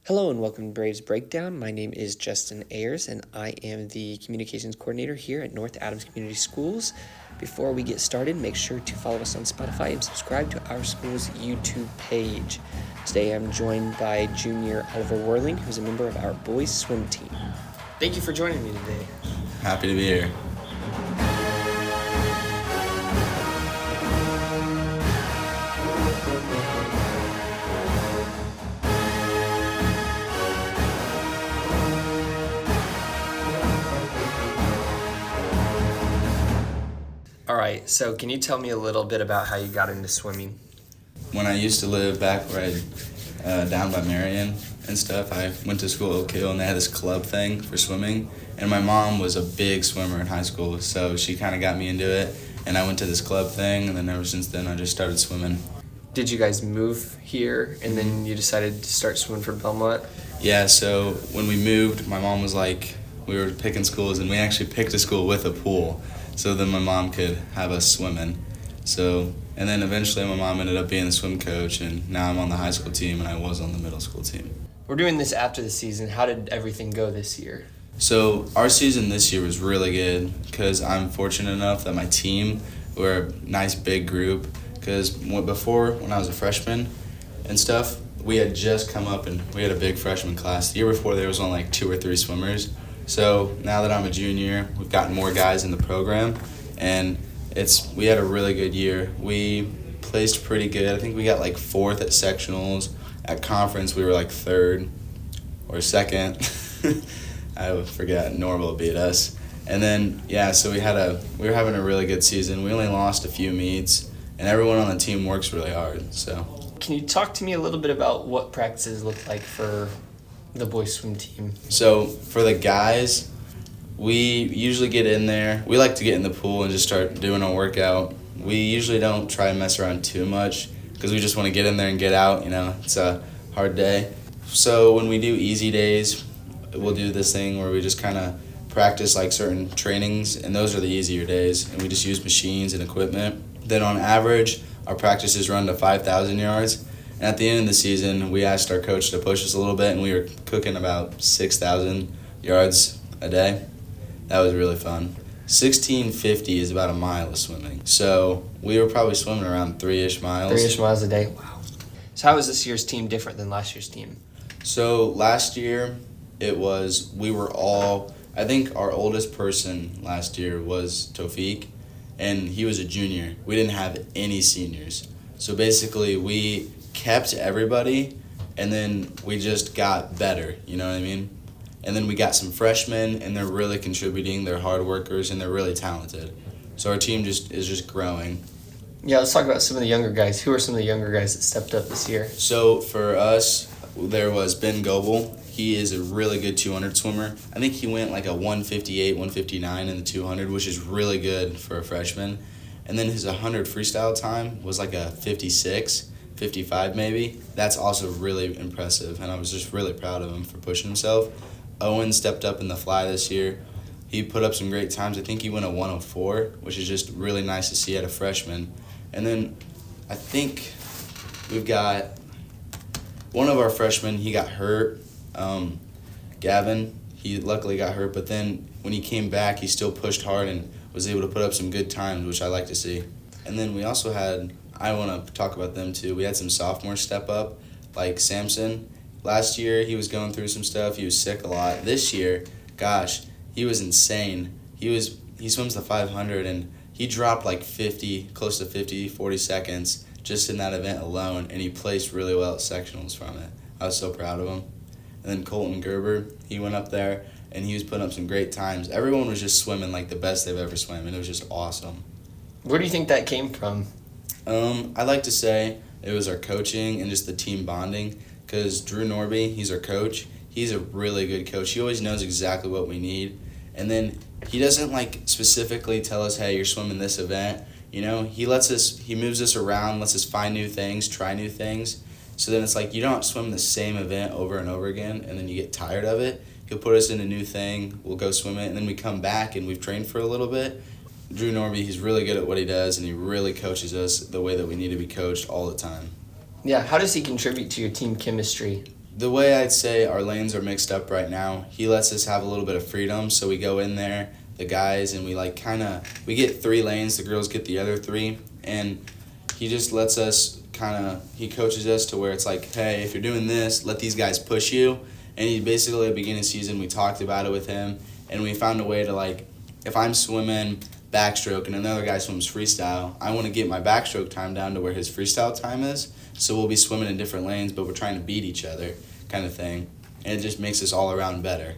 Hello and welcome to Braves Breakdown. My name is Justin Ayers and I am the Communications Coordinator here at North Adams Community Schools. Before we get started, make sure to follow us on Spotify and subscribe to our school's YouTube page. Today I'm joined by junior Oliver Werling, who's a member of our boys swim team. Thank you for joining me today. Happy to be here. All right, so can you tell me a little bit about how you got into swimming? When I used to live back where down by Marion and stuff, I went to school at Oak Hill and they had this club thing for swimming. And my mom was a big swimmer in high school, so she kind of got me into it. And I went to this club thing, and then ever since then I just started swimming. Did you guys move here and then you decided to start swimming for Bellmont? Yeah, so when we moved, my mom was like, we were picking schools, and we actually picked a school with a pool. So then my mom could have us swimming. And then eventually my mom ended up being the swim coach, and now I'm on the high school team, and I was on the middle school team. We're doing this after the season. How did everything go this year? So our season this year was really good because I'm fortunate enough that my team, we're a nice big group, because before, when I was a freshman and stuff, we had just come up and we had a big freshman class. The year before there was only like 2 or 3 swimmers. So now that I'm a junior, we've gotten more guys in the program, and we had a really good year. We placed pretty good. I think we got like 4th at sectionals. At conference, we were like 3rd or 2nd. I forget, Norval beat us. And then, so we were having a really good season. We only lost a few meets, and everyone on the team works really hard. So, can you talk to me a little bit about what practices look like for the boys swim team? So for the guys, we usually get in there. We like to get in the pool and just start doing a workout. We usually don't try and mess around too much because we just want to get in there and get out. It's a hard day. So when we do easy days, we'll do this thing where we just kind of practice like certain trainings, and those are the easier days, and we just use machines and equipment. Then on average, our practices run to 5,000 yards. And at the end of the season, we asked our coach to push us a little bit, and we were cooking about 6,000 yards a day. That was really fun. 1650 is about a mile of swimming. So we were probably swimming around 3-ish miles. 3-ish miles a day? Wow. So how is this year's team different than last year's team? So last year, I think our oldest person last year was Tofik, and he was a junior. We didn't have any seniors. So basically, we kept everybody, and then we just got better, you know what I mean? And then we got some freshmen, and they're really contributing. They're hard workers, and they're really talented. So our team is just growing. Yeah, let's talk about some of the younger guys. Who are some of the younger guys that stepped up this year? So for us, there was Ben Goebel. He is a really good 200 swimmer. I think he went like a 158, 159 in the 200, which is really good for a freshman. And then his 100 freestyle time was like a 56, 55 maybe. That's also really impressive, and I was just really proud of him for pushing himself. Owen stepped up in the fly this year. He put up some great times. I think he went a 104, which is just really nice to see at a freshman. And then I think we've got one of our freshmen, he got hurt. Gavin, he luckily got hurt, but then when he came back, he still pushed hard and was able to put up some good times, which I like to see. And then we also I want to talk about them too. We had some sophomores step up, like Samson. Last year, he was going through some stuff. He was sick a lot. This year, gosh, he was insane. He swims the 500, and he dropped like 50, close to 50, 40 seconds just in that event alone, and he placed really well at sectionals from it. I was so proud of him. And then Colton Gerber, he went up there, and he was putting up some great times. Everyone was just swimming like the best they've ever swam, and it was just awesome. Where do you think that came from? I'd like to say it was our coaching and just the team bonding, because Drew Norby, he's our coach. He's a really good coach. He always knows exactly what we need. And then he doesn't like specifically tell us, hey, you're swimming this event. He moves us around, lets us find new things, try new things. So then it's like you don't swim the same event over and over again, and then you get tired of it. He'll put us in a new thing, we'll go swim it, and then we come back and we've trained for a little bit. Drew Norby, he's really good at what he does, and he really coaches us the way that we need to be coached all the time. Yeah, how does he contribute to your team chemistry? The way I'd say our lanes are mixed up right now, he lets us have a little bit of freedom. So we go in there, the guys, and we like we get 3 lanes, the girls get the other 3. And he just lets us he coaches us to where it's like, hey, if you're doing this, let these guys push you. And he basically, at the beginning of the season, we talked about it with him. And we found a way to, like, if I'm swimming backstroke and another guy swims freestyle, I want to get my backstroke time down to where his freestyle time is. So we'll be swimming in different lanes, but we're trying to beat each other kind of thing. And it just makes us all around better.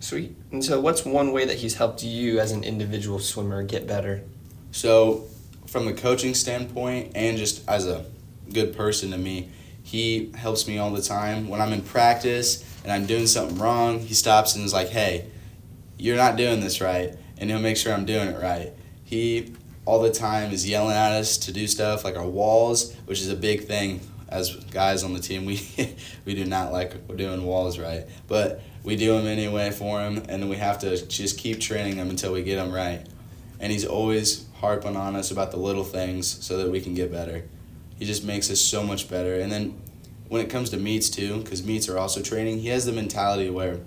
Sweet. And so what's one way that he's helped you as an individual swimmer get better? So from the coaching standpoint and just as a good person to me, he helps me all the time. When I'm in practice and I'm doing something wrong, he stops and is like, hey, you're not doing this right. And he'll make sure I'm doing it right. He all the time is yelling at us to do stuff like our walls, which is a big thing as guys on the team. We do not like doing walls right, but we do them anyway for him, and then we have to just keep training them until we get them right. And he's always harping on us about the little things so that we can get better. He just makes us so much better. And then when it comes to meets too, because meets are also training, he has the mentality where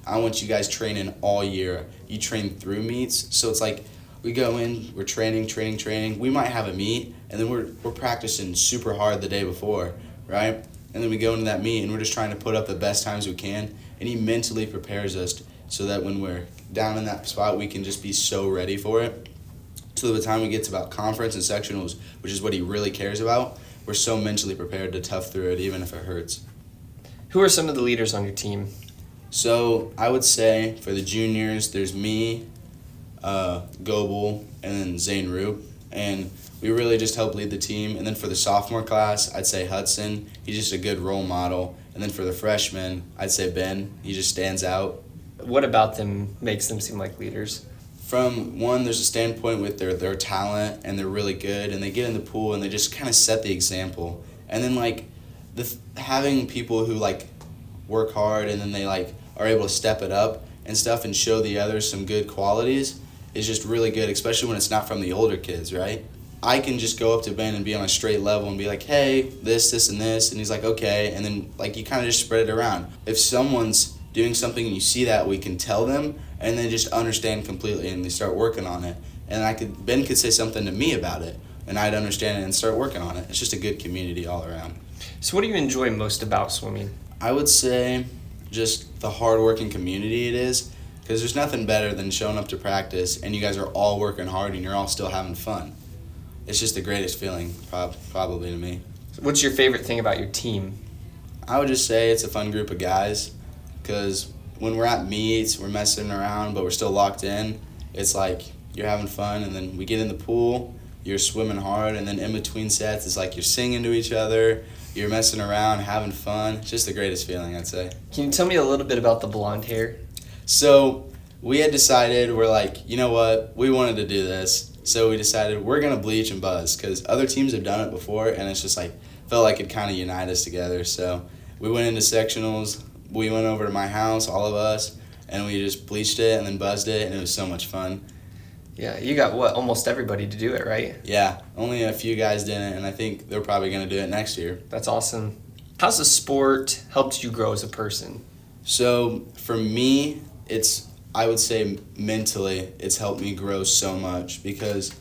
I want you guys training all year. You train through meets, so it's like we go in, we're training. We might have a meet, and then we're practicing super hard the day before, right? And then we go into that meet, and we're just trying to put up the best times we can. And he mentally prepares us so that when we're down in that spot, we can just be so ready for it. So by the time we get to about conference and sectionals, which is what he really cares about, we're so mentally prepared to tough through it, even if it hurts. Who are some of the leaders on your team? So I would say for the juniors, there's me, Goebel, and then Zane Roop. And we really just help lead the team. And then for the sophomore class, I'd say Hudson. He's just a good role model. And then for the freshmen, I'd say Ben. He just stands out. What about them makes them seem like leaders? From one, there's a standpoint with their talent, and they're really good, and they get in the pool, and they just kind of set the example. And then, like, having people who, like, work hard, and then they, like, are able to step it up and stuff and show the others some good qualities is just really good, especially when it's not from the older kids, right? I can just go up to Ben and be on a straight level and be like, hey, this, and this, and he's like, okay, and then, like, you kind of just spread it around. If someone's doing something and you see that, we can tell them, and they just understand completely, and they start working on it. And Ben could say something to me about it, and I'd understand it and start working on it. It's just a good community all around. So what do you enjoy most about swimming? I would say just the hard-working community it is, because there's nothing better than showing up to practice and you guys are all working hard and you're all still having fun. It's just the greatest feeling, probably to me. What's your favorite thing about your team? I would just say it's a fun group of guys, because when we're at meets, we're messing around, but we're still locked in. It's like you're having fun, and then we get in the pool, you're swimming hard, and then in between sets, it's like you're singing to each other, you're messing around, having fun. It's just the greatest feeling, I'd say. Can you tell me a little bit about the blonde hair? So we had decided, we're like, you know what, we wanted to do this. So we decided we're going to bleach and buzz, because other teams have done it before, and it's just like, felt like it kind of unite us together. So we went into sectionals, we went over to my house, all of us, and we just bleached it and then buzzed it, and it was so much fun. Yeah, you got almost everybody to do it, right? Yeah, only a few guys didn't, and I think they're probably going to do it next year. That's awesome. How's the sport helped you grow as a person? So for me, I would say mentally, it's helped me grow so much, because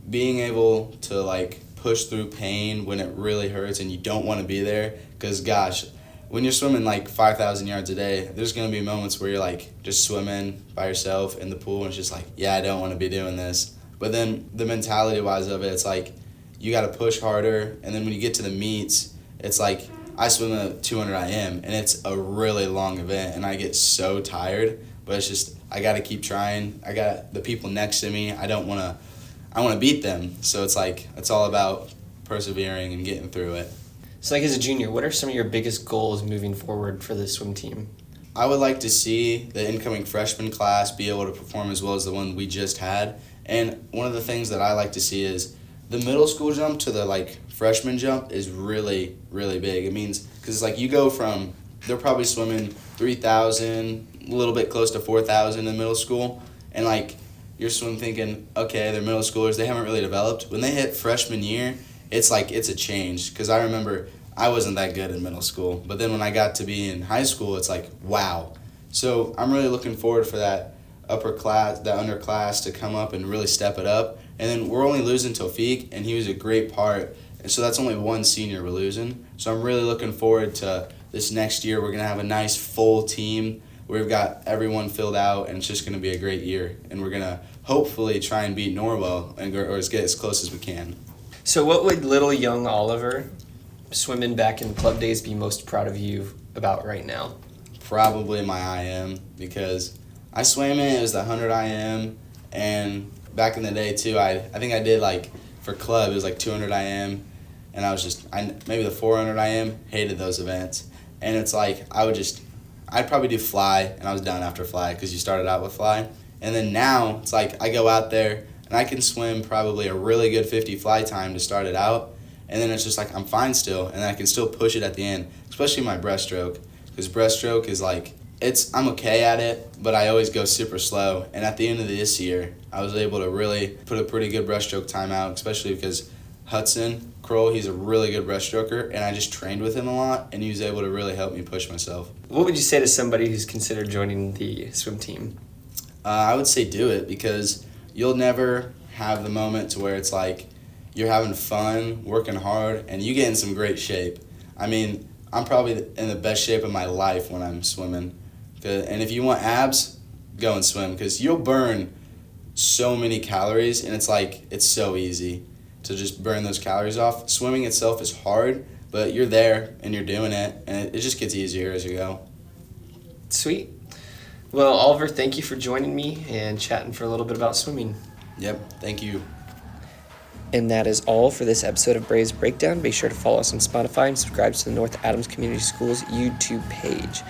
being able to like push through pain when it really hurts and you don't want to be there, because gosh, when you're swimming like 5,000 yards a day, there's going to be moments where you're like just swimming by yourself in the pool and it's just like, yeah, I don't want to be doing this. But then the mentality wise of it, it's like you got to push harder, and then when you get to the meets, it's like I swim a 200 IM and it's a really long event and I get so tired, but it's just I got to keep trying. I got the people next to me. I want to beat them. So it's like it's all about persevering and getting through it. So like as a junior, what are some of your biggest goals moving forward for the swim team? I would like to see the incoming freshman class be able to perform as well as the one we just had. And one of the things that I like to see is the middle school jump to the like freshman jump is really, really big. It means, because it's like you go from, they're probably swimming 3,000, a little bit close to 4,000 in middle school. And like you're thinking, okay, they're middle schoolers, they haven't really developed. When they hit freshman year, it's like it's a change, because I remember I wasn't that good in middle school. But then when I got to be in high school, it's like, wow. So I'm really looking forward for that underclass to come up and really step it up. And then we're only losing Tawfiq, and he was a great part. And so that's only one senior we're losing. So I'm really looking forward to this next year. We're going to have a nice full team. We've got everyone filled out, and it's just going to be a great year. And we're going to hopefully try and beat Norwell or get as close as we can. So what would little young Oliver, swimming back in club days, be most proud of you about right now? Probably my IM, because I swam it was the 100 IM, and back in the day too, I think I did like for club it was like 200 IM, and maybe the 400 IM, hated those events, and it's like I'd probably do fly, and I was done after fly because you started out with fly, and then now it's like I go out there and I can swim probably a really good 50 fly time to start it out, and then it's just like I'm fine still, and I can still push it at the end, especially my breaststroke, because breaststroke is like I'm okay at it, but I always go super slow. And at the end of this year, I was able to really put a pretty good breaststroke time out, especially because Hudson Kroll, he's a really good breaststroker, and I just trained with him a lot, and he was able to really help me push myself. What would you say to somebody who's considered joining the swim team? I would say do it, because you'll never have the moment to where it's like you're having fun, working hard, and you get in some great shape. I mean, I'm probably in the best shape of my life when I'm swimming. And if you want abs, go and swim, because you'll burn so many calories, and it's so easy to just burn those calories off. Swimming itself is hard, but you're there and you're doing it, and it just gets easier as you go. Sweet. Well, Oliver, thank you for joining me and chatting for a little bit about swimming. Yep, thank you. And that is all for this episode of Braves Breakdown. Be sure to follow us on Spotify and subscribe to the North Adams Community Schools YouTube page.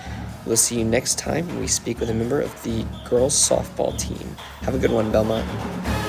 We'll see you next time when we speak with a member of the girls softball team. Have a good one, Bellmont.